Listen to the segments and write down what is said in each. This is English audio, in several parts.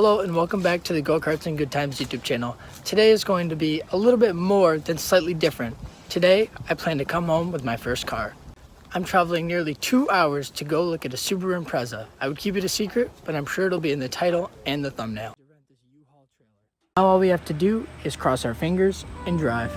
Hello and welcome back to the Go-Karts and Good Times YouTube channel. Today is going to be a little bit more than slightly different. Today, I plan to come home with my first car. I'm traveling nearly 2 hours to go look at a Subaru Impreza. I would keep it a secret, but I'm sure it'll be in the title and the thumbnail. Now all we have to do is cross our fingers and drive.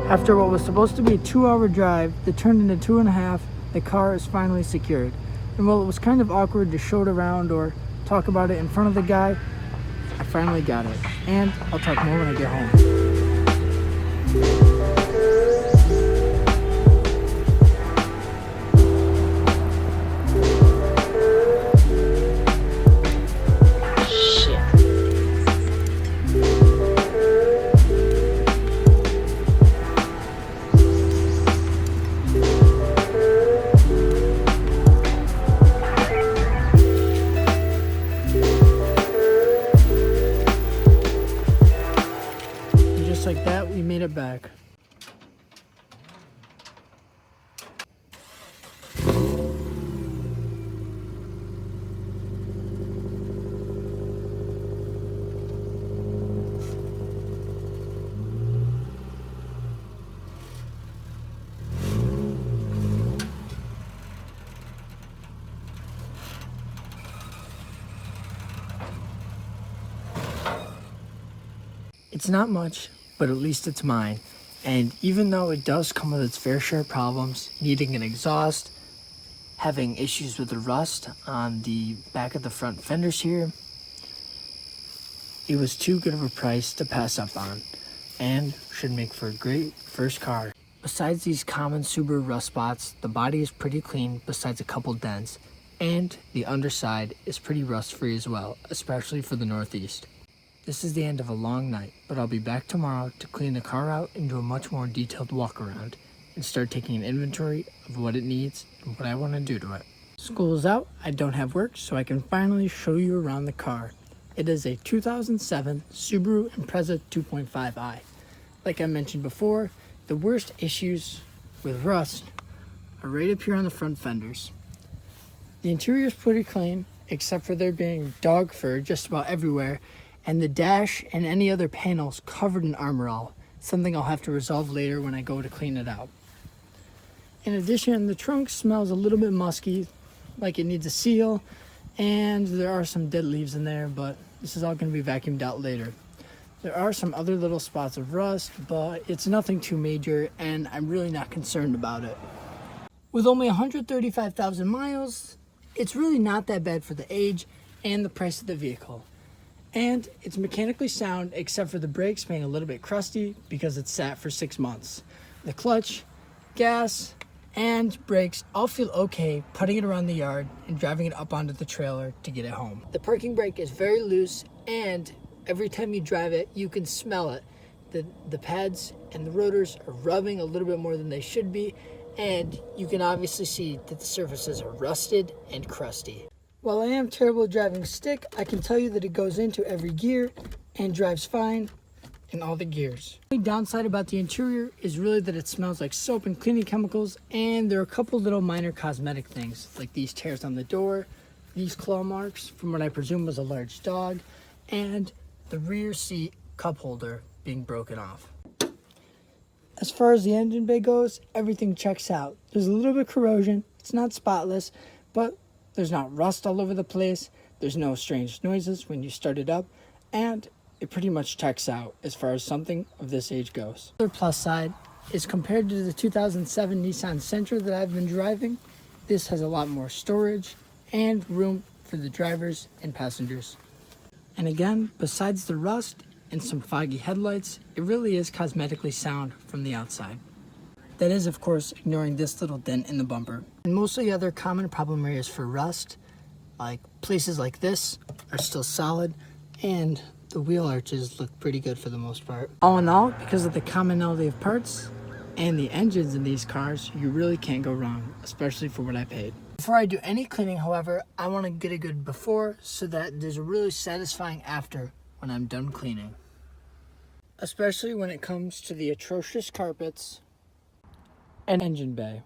After what was supposed to be a 2-hour drive that turned into 2.5, the car is finally secured. And while it was kind of awkward to show it around or talk about it in front of the guy, I finally got it. And I'll talk more when I get home. Like that, we made it back. It's not much, but at least it's mine. And even though it does come with its fair share of problems, needing an exhaust, having issues with the rust on the back of the front fenders here, it was too good of a price to pass up on, and should make for a great first car. Besides these common Subaru rust spots, the body is pretty clean besides a couple dents, and the underside is pretty rust free as well, especially for the Northeast. This is the end of a long night, but I'll be back tomorrow to clean the car out and do a much more detailed walk around and start taking an inventory of what it needs and what I want to do to it. School is out, I don't have work, so I can finally show you around the car. It is a 2007 Subaru Impreza 2.5i. Like I mentioned before, the worst issues with rust are right up here on the front fenders. The interior is pretty clean, except for there being dog fur just about everywhere, and the dash and any other panels covered in Armor All, something I'll have to resolve later when I go to clean it out. In addition, the trunk smells a little bit musky, like it needs a seal, and there are some dead leaves in there, but this is all going to be vacuumed out later. There are some other little spots of rust, but it's nothing too major, and I'm really not concerned about it. With only 135,000 miles, it's really not that bad for the age and the price of the vehicle. And it's mechanically sound except for the brakes being a little bit crusty because it's sat for 6 months. The clutch, gas, and brakes all feel okay putting it around the yard and driving it up onto the trailer to get it home. The parking brake is very loose, and every time you drive it, you can smell it. The pads and the rotors are rubbing a little bit more than they should be, and you can obviously see that the surfaces are rusted and crusty. While I am terrible at driving stick, I can tell you that it goes into every gear and drives fine. and all the gears. The only downside about the interior is really that it smells like soap and cleaning chemicals, and there are a couple little minor cosmetic things, like these tears on the door, these claw marks from what I presume was a large dog, and the rear seat cup holder being broken off. As far as the engine bay goes, everything checks out. There's a little bit of corrosion. It's not spotless, but there's not rust all over the place. There's no strange noises when you start it up, and it pretty much checks out as far as something of this age goes. The plus side is compared to the 2007 Nissan Sentra that I've been driving, this has a lot more storage and room for the drivers and passengers. And again, besides the rust and some foggy headlights, it really is cosmetically sound from the outside. That is, of course, ignoring this little dent in the bumper. And most of the other common problem areas for rust, like places like this, are still solid, and the wheel arches look pretty good for the most part. All in all, because of the commonality of parts and the engines in these cars, you really can't go wrong, especially for what I paid. Before I do any cleaning, however, I want to get a good before so that there's a really satisfying after when I'm done cleaning. Especially when it comes to the atrocious carpets and engine bay.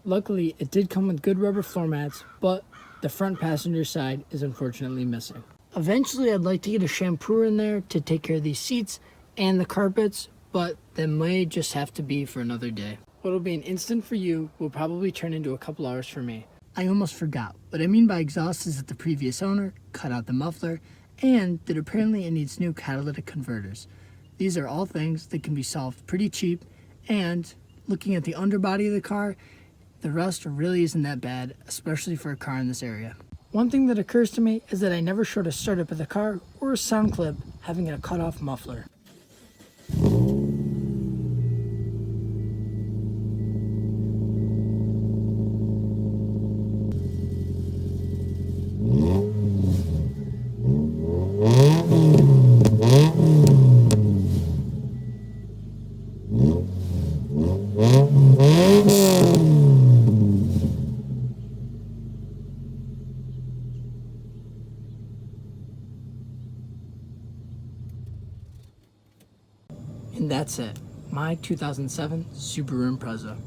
Luckily, it did come with good rubber floor mats, but the front passenger side is unfortunately missing. Eventually, I'd like to get a shampooer in there to take care of these seats and the carpets, but that may just have to be for another day. What'll be an instant for you will probably turn into a couple hours for me. I almost forgot. What I mean by exhaust is that the previous owner cut out the muffler, and that apparently it needs new catalytic converters. These are all things that can be solved pretty cheap, and looking at the underbody of the car, the rust really isn't that bad, especially for a car in this area. One thing that occurs to me is that I never showed a startup of the car or a sound clip having a cut-off muffler. And that's it, my 2007 Subaru Impreza.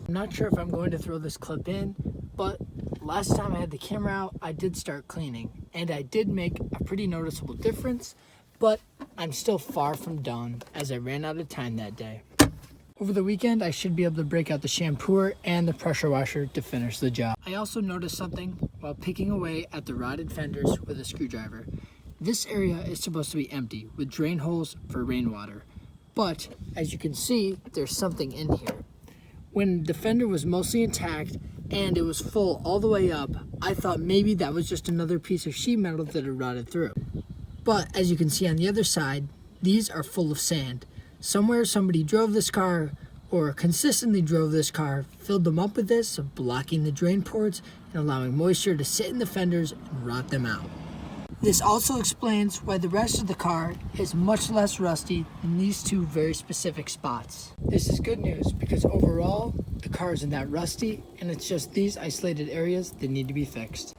I'm not sure if I'm going to throw this clip in, but last time I had the camera out, I did start cleaning, and I did make a pretty noticeable difference, but I'm still far from done as I ran out of time that day. Over the weekend, I should be able to break out the shampooer and the pressure washer to finish the job. I also noticed something while picking away at the rotted fenders with a screwdriver. This area is supposed to be empty with drain holes for rainwater, but as you can see, there's something in here. When the fender was mostly intact and it was full all the way up, I thought maybe that was just another piece of sheet metal that had rotted through. But as you can see on the other side, these are full of sand. Somewhere somebody drove this car or consistently drove this car, filled them up with this, blocking the drain ports and allowing moisture to sit in the fenders and rot them out. This also explains why the rest of the car is much less rusty than these two very specific spots. This is good news because overall, the car isn't that rusty and it's just these isolated areas that need to be fixed.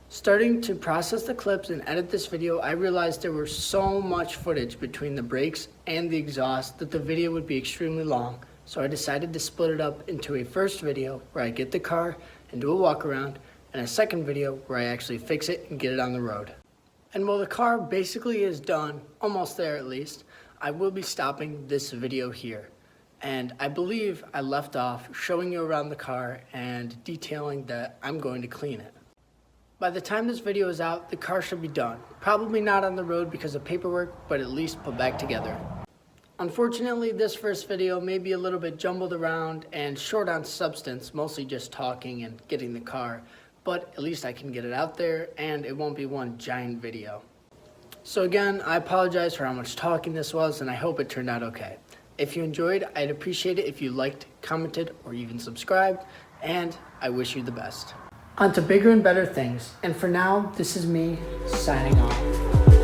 Starting to process the clips and edit this video, I realized there was so much footage between the brakes and the exhaust that the video would be extremely long. So I decided to split it up into a first video where I get the car and do a walk around, and a second video where I actually fix it and get it on the road. And while the car basically is done, almost there at least, I will be stopping this video here. And I believe I left off showing you around the car and detailing that I'm going to clean it. By the time this video is out, the car should be done. Probably not on the road because of paperwork, but at least put back together. Unfortunately, this first video may be a little bit jumbled around and short on substance, mostly just talking and getting the car. But at least I can get it out there and it won't be one giant video. So again, I apologize for how much talking this was and I hope it turned out okay. If you enjoyed, I'd appreciate it if you liked, commented, or even subscribed, and I wish you the best. On to bigger and better things, and for now, this is me signing off.